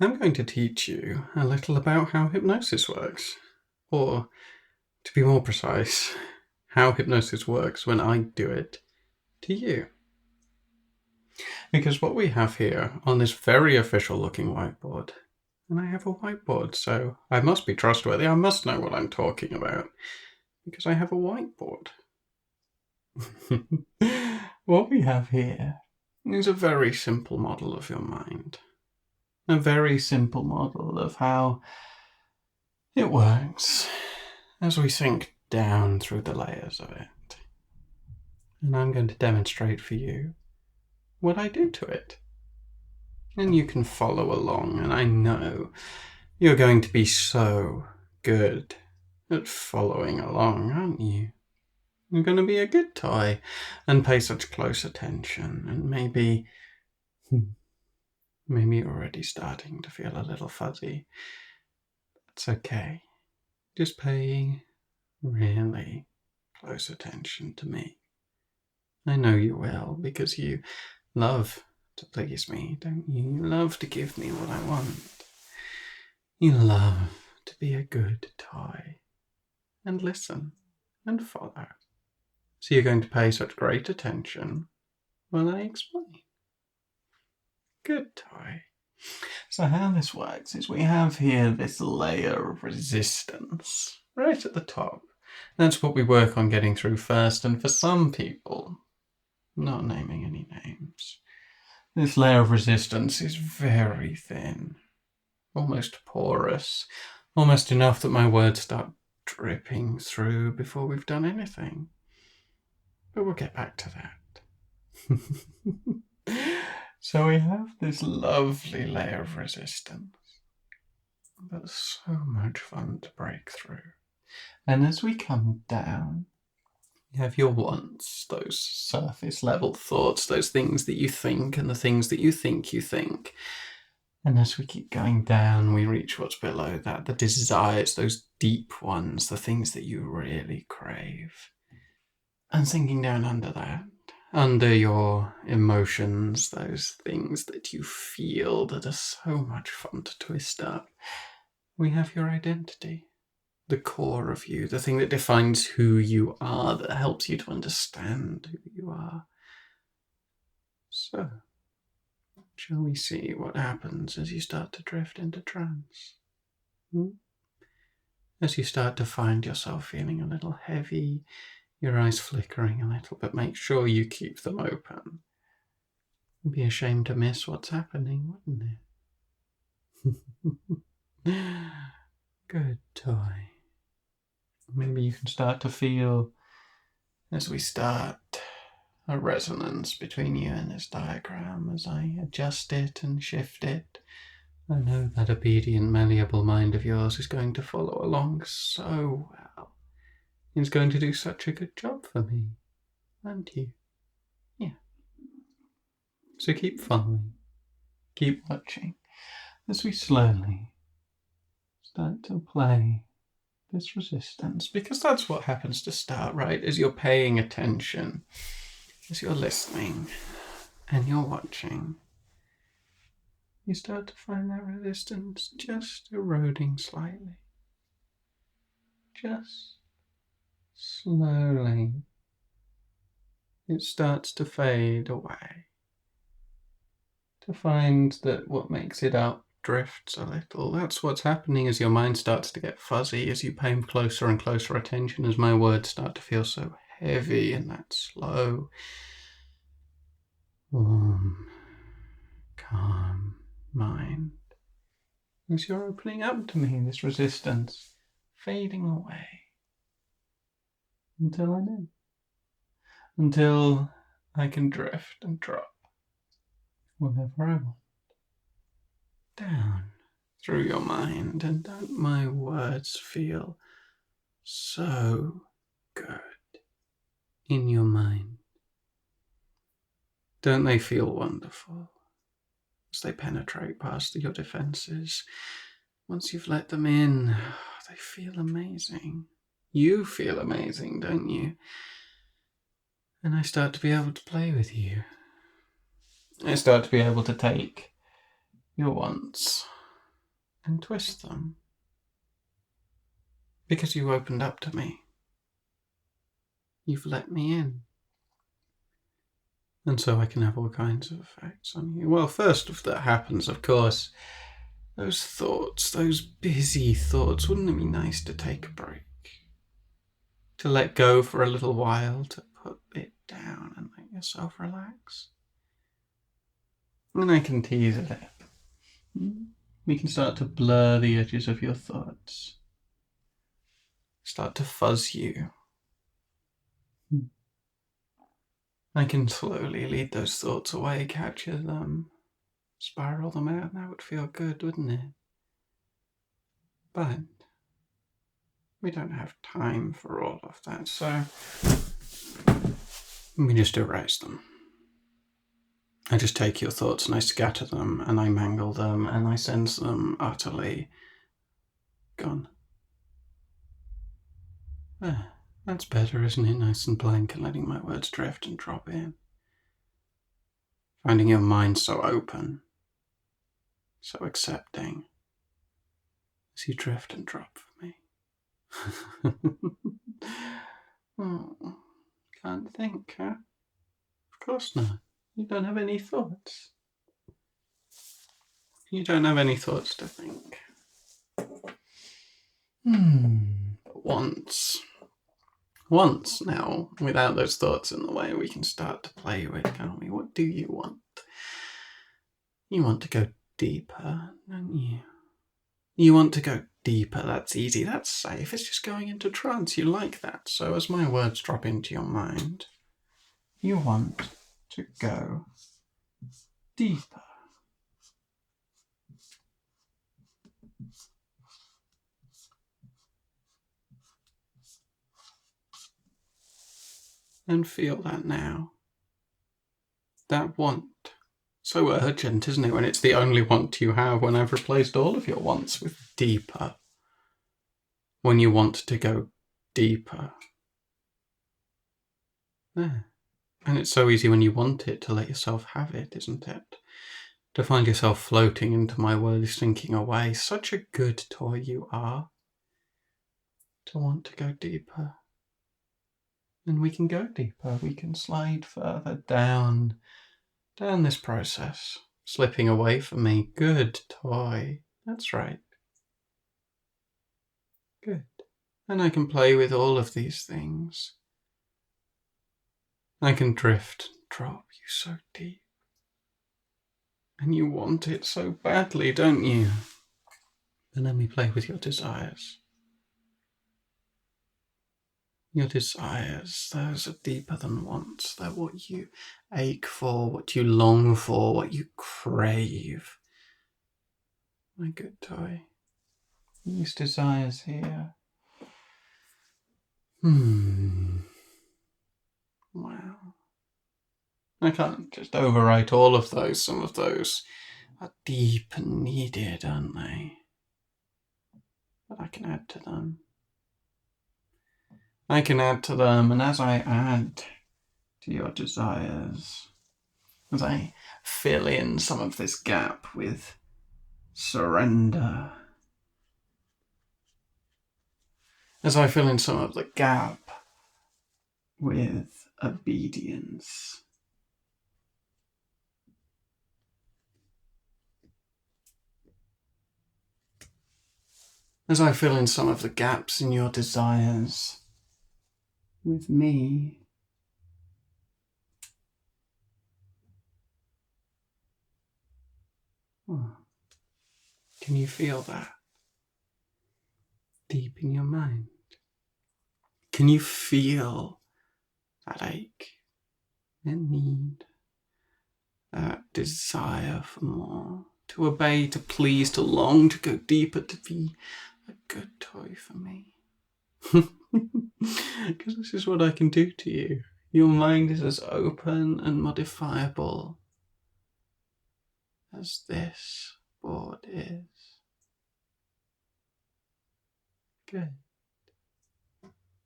I'm going to teach you a little about how hypnosis works. Or, to be more precise, how hypnosis works when I do it to you. Because what we have here on this very official looking whiteboard, and I have a whiteboard, so I must be trustworthy, I must know what I'm talking about, because I have a whiteboard. What we have here is a very simple model of your mind. A very simple model of how it works as we sink down through the layers of it. And I'm going to demonstrate for you what I do to it. And you can follow along, and I know you're going to be so good at following along, aren't you? You're going to be a good toy and pay such close attention, and maybe you're already starting to feel a little fuzzy. That's okay. Just pay really close attention to me. I know you will, because you love to please me, don't you? You love to give me what I want. You love to be a good toy and listen and follow. So you're going to pay such great attention while I explain. Good toy. So how this works is we have here this layer of resistance right at the top. That's what we work on getting through first, and for some people, not naming any names, this layer of resistance is very thin, almost porous, almost enough that my words start dripping through before we've done anything. But we'll get back to that. So we have this lovely layer of resistance that's so much fun to break through. And as we come down, you have your wants, those surface level thoughts, those things that you think and the things that you think you think. And as we keep going down, we reach what's below that, the desires, those deep ones, the things that you really crave. And sinking down under that, under your emotions, those things that you feel that are so much fun to twist up, we have your identity. The core of you, the thing that defines who you are, that helps you to understand who you are. So, shall we see what happens as you start to drift into trance? As you start to find yourself feeling a little heavy, your eyes flickering a little, but make sure you keep them open. You'd be ashamed to miss what's happening, wouldn't it? Good toy. Maybe you can start to feel, as we start, a resonance between you and this diagram as I adjust it and shift it. I know that obedient, malleable mind of yours is going to follow along so well. It's going to do such a good job for me, aren't you? Yeah. So keep following, keep watching, as we slowly start to play this resistance, because that's what happens to start, right? As you're paying attention, as you're listening and you're watching, you start to find that resistance just eroding slightly. Just slowly. It starts to fade away. To find that what makes it up drifts a little. That's what's happening as your mind starts to get fuzzy, as you pay closer and closer attention, as my words start to feel so heavy in that slow, warm, calm mind. As you're opening up to me, this resistance fading away until I'm in. Until I can drift and drop whenever I want. Down through your mind, and don't my words feel so good in your mind? Don't they feel wonderful as they penetrate past your defenses? Once you've let them in, they feel amazing. You feel amazing, don't you? And I start to be able to play with you. I start to be able to take your wants and twist them. Because you opened up to me. You've let me in. And so I can have all kinds of effects on you. Well, first if that happens, of course, those thoughts, those busy thoughts, wouldn't it be nice to take a break? To let go for a little while, to put it down and let yourself relax? And I can tease a little. We can start to blur the edges of your thoughts. Start to fuzz you. I can slowly lead those thoughts away, capture them, spiral them out. That would feel good, wouldn't it? But we don't have time for all of that, so we just erase them. I just take your thoughts and I scatter them and I mangle them and I sense them utterly gone. That's better, isn't it? Nice and blank and letting my words drift and drop in. Finding your mind so open, so accepting, as you drift and drop for me. Oh, can't think, huh? Of course not. You don't have any thoughts. You don't have any thoughts to think. But once now, without those thoughts in the way, we can start to play with, can't we? What do you want? You want to go deeper, don't you? You want to go deeper. That's easy. That's safe. It's just going into trance. You like that. So as my words drop into your mind, you want to go deeper. And feel that now. That want. So urgent, isn't it, when it's the only want you have, when I've replaced all of your wants with deeper. When you want to go deeper. There. And it's so easy when you want it to let yourself have it, isn't it? To find yourself floating into my words, thinking away. Such a good toy you are. To want to go deeper. And we can go deeper. We can slide further down this process. Slipping away from me. Good toy. That's right. Good. And I can play with all of these things. I can drift and drop you so deep. And you want it so badly, don't you? And then we play with your desires. Your desires, those are deeper than wants. They're what you ache for, what you long for, what you crave. My good toy. These desires here. Wow. I can't just overwrite all of those. Some of those are deep and needed, aren't they? But I can add to them. I can add to them, and as I add to your desires, as I fill in some of this gap with surrender, as I fill in some of the gap with obedience, as I fill in some of the gaps in your desires with me, can you feel that deep in your mind? Can you feel that ache, that need, that desire for more, to obey, to please, to long, to go deeper, to be a good toy for me? Because this is what I can do to you. Your mind is as open and modifiable as this board is. Good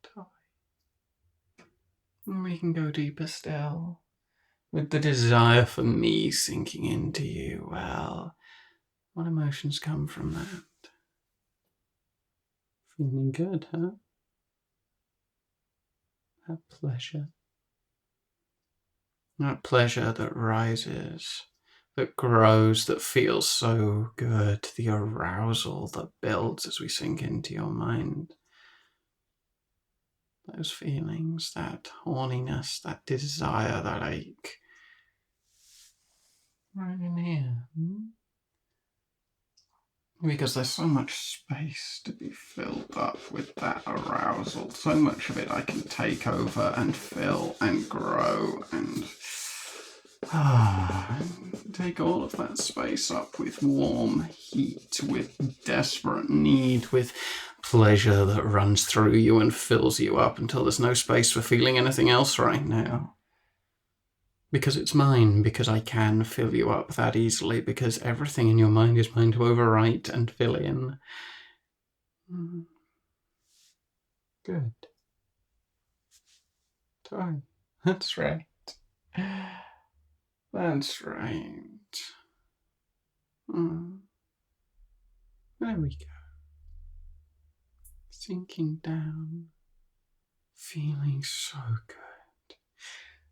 toy. And we can go deeper still, with the desire for me sinking into you. Well, What emotions come from that? Feeling good, huh? That pleasure. That pleasure that rises, that grows, that feels so good. The arousal that builds as we sink into your mind. Those feelings, that horniness, that desire, that ache. Right in here. Because there's so much space to be filled up with that arousal. So much of it I can take over and fill and grow and take all of that space up with warm heat, with desperate need, with pleasure that runs through you and fills you up until there's no space for feeling anything else right now. Because it's mine, because I can fill you up that easily, because everything in your mind is mine to overwrite and fill in. Good. Toy. That's right. That's right. There we go. Sinking down. Feeling so good.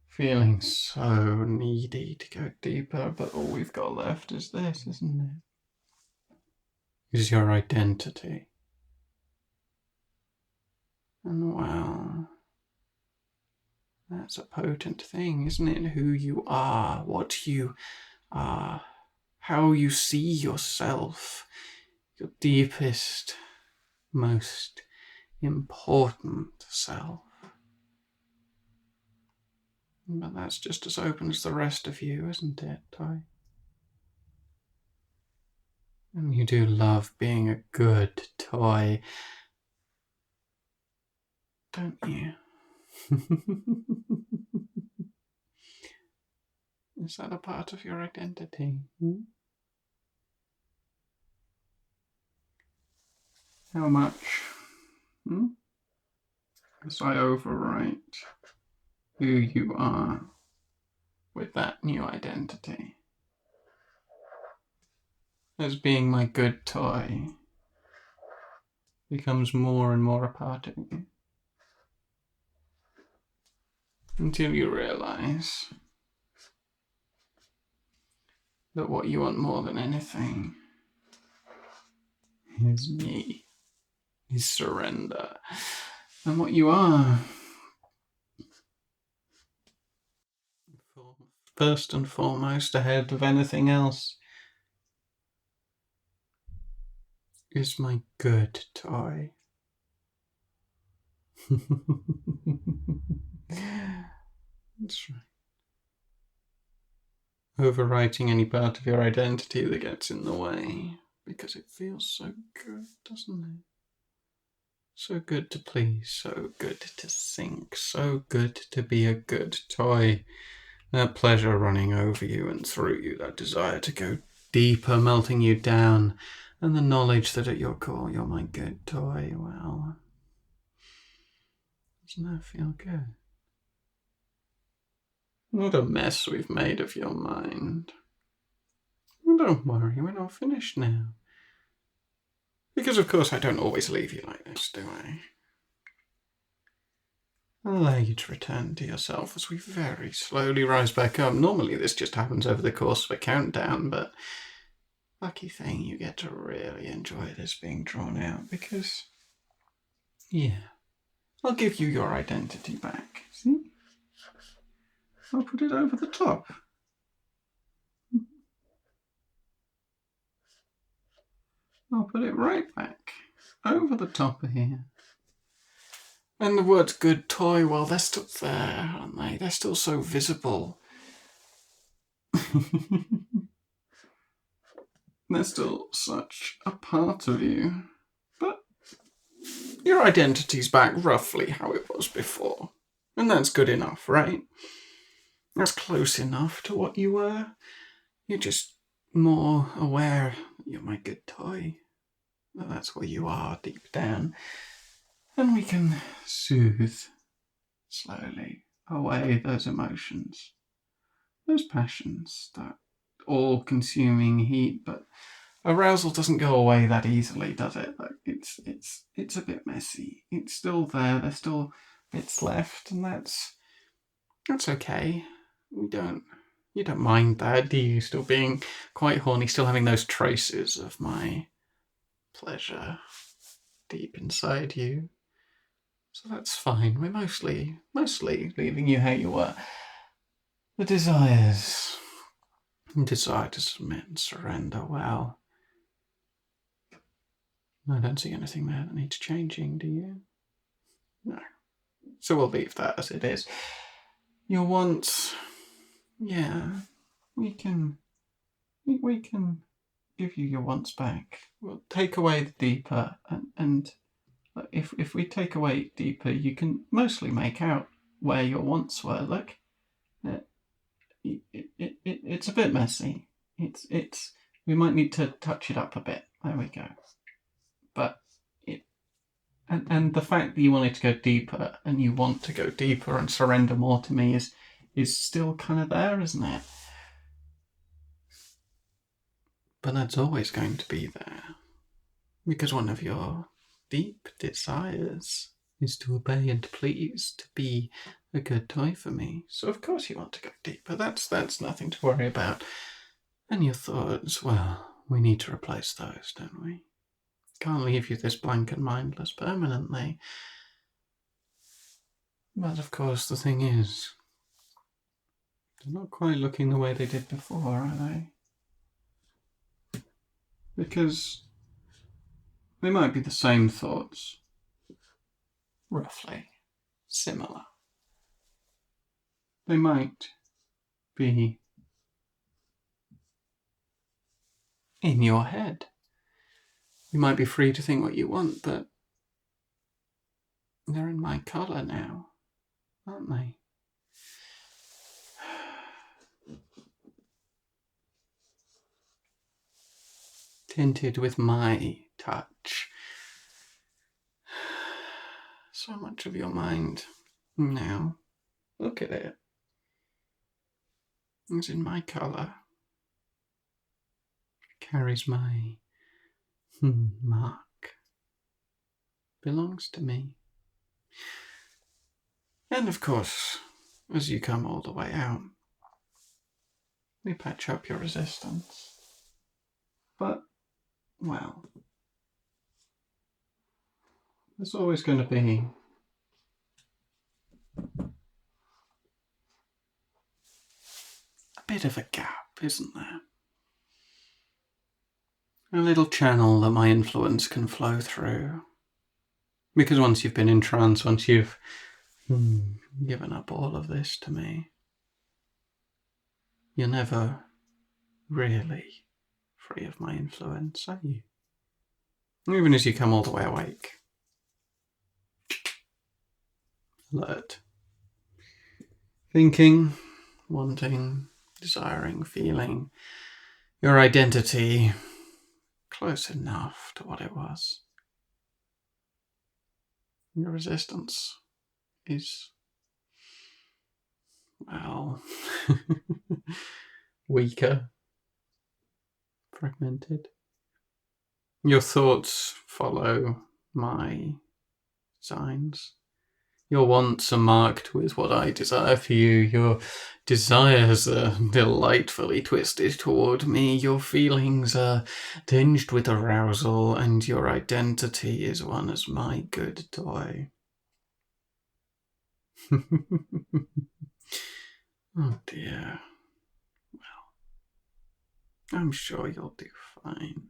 Feeling so needy to go deeper, but all we've got left is this, isn't it? Is your identity. And wow, that's a potent thing, isn't it? Who you are, what you are, how you see yourself, your deepest, most important self. But that's just as open as the rest of you, isn't it, Ty? And you do love being a good toy, don't you? Is that a part of your identity? How much? As I overwrite who you are with that new identity. As being my good toy becomes more and more a part of you. Until you realize that what you want more than anything is me, is surrender. And what you are, first and foremost, ahead of anything else, is my good toy. That's right. Overwriting any part of your identity that gets in the way, because it feels so good, doesn't it? So good to please, so good to sink, so good to be a good toy. That pleasure running over you and through you, that desire to go deeper, melting you down, and the knowledge that at your core you're my good toy. Well, doesn't that feel good? What a mess we've made of your mind. Well, don't worry, we're not finished now. Because of course I don't always leave you like this, do I? I'll allow you to return to yourself as we very slowly rise back up. Normally this just happens over the course of a countdown, but lucky thing you get to really enjoy this being drawn out because, yeah, I'll give you your identity back. See? I'll put it over the top. I'll put it right back over the top of here. And the words good toy, well, they're still there, aren't they? They're still so visible. They're still such a part of you. But your identity's back roughly how it was before. And that's good enough, right? That's close enough to what you were. You're just more aware that you're my good toy. That that's where you are deep down. And we can soothe slowly away those emotions, those passions, that all-consuming heat, but arousal doesn't go away that easily, does it? Like it's a bit messy. It's still there. There's still bits left, and that's okay. You don't mind that, do you? Still being quite horny, still having those traces of my pleasure deep inside you. So that's fine. We're mostly leaving you how you were. The desire to submit and surrender, well, I don't see anything there that needs changing, do you? No. So we'll leave that as it is. Your wants, yeah, we can give you your wants back. We'll take away the deeper, and if we take away deeper, you can mostly make out where your wants were. Look, it's a bit messy. It's we might need to touch it up a bit. There we go. But and the fact that you wanted to go deeper and you want to go deeper and surrender more to me is still kind of there, isn't it? But that's always going to be there, because one of your deep desires is to obey and please, to be a good toy for me. So of course you want to go deeper. That's nothing to worry about. And your thoughts, well, we need to replace those, don't we? Can't leave you this blank and mindless permanently. But of course the thing is, they're not quite looking the way they did before, are they? Because they might be the same thoughts, roughly similar. They might be in your head. You might be free to think what you want, but they're in my colour now, aren't they? Tinted with my touch. So much of your mind now, look at it. It's in my colour. It carries my mark. Belongs to me. And of course, as you come all the way out, we patch up your resistance. But, well, there's always going to be a bit of a gap, isn't there? A little channel that my influence can flow through. Because once you've been in trance, once you've given up all of this to me, you're never really free of my influence, are you? Even as you come all the way awake. Alert. Thinking, wanting, desiring, feeling. Your identity close enough to what it was. Your resistance is, well, weaker, fragmented. Your thoughts follow my signs. Your wants are marked with what I desire for you. Your desires are delightfully twisted toward me. Your feelings are tinged with arousal, and your identity is one as my good toy. Oh dear. Well, I'm sure you'll do fine.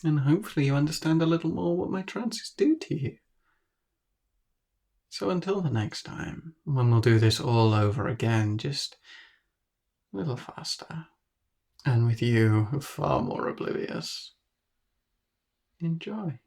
And hopefully you understand a little more what my trances do to you. So until the next time, when we'll do this all over again, just a little faster, and with you far more oblivious, enjoy.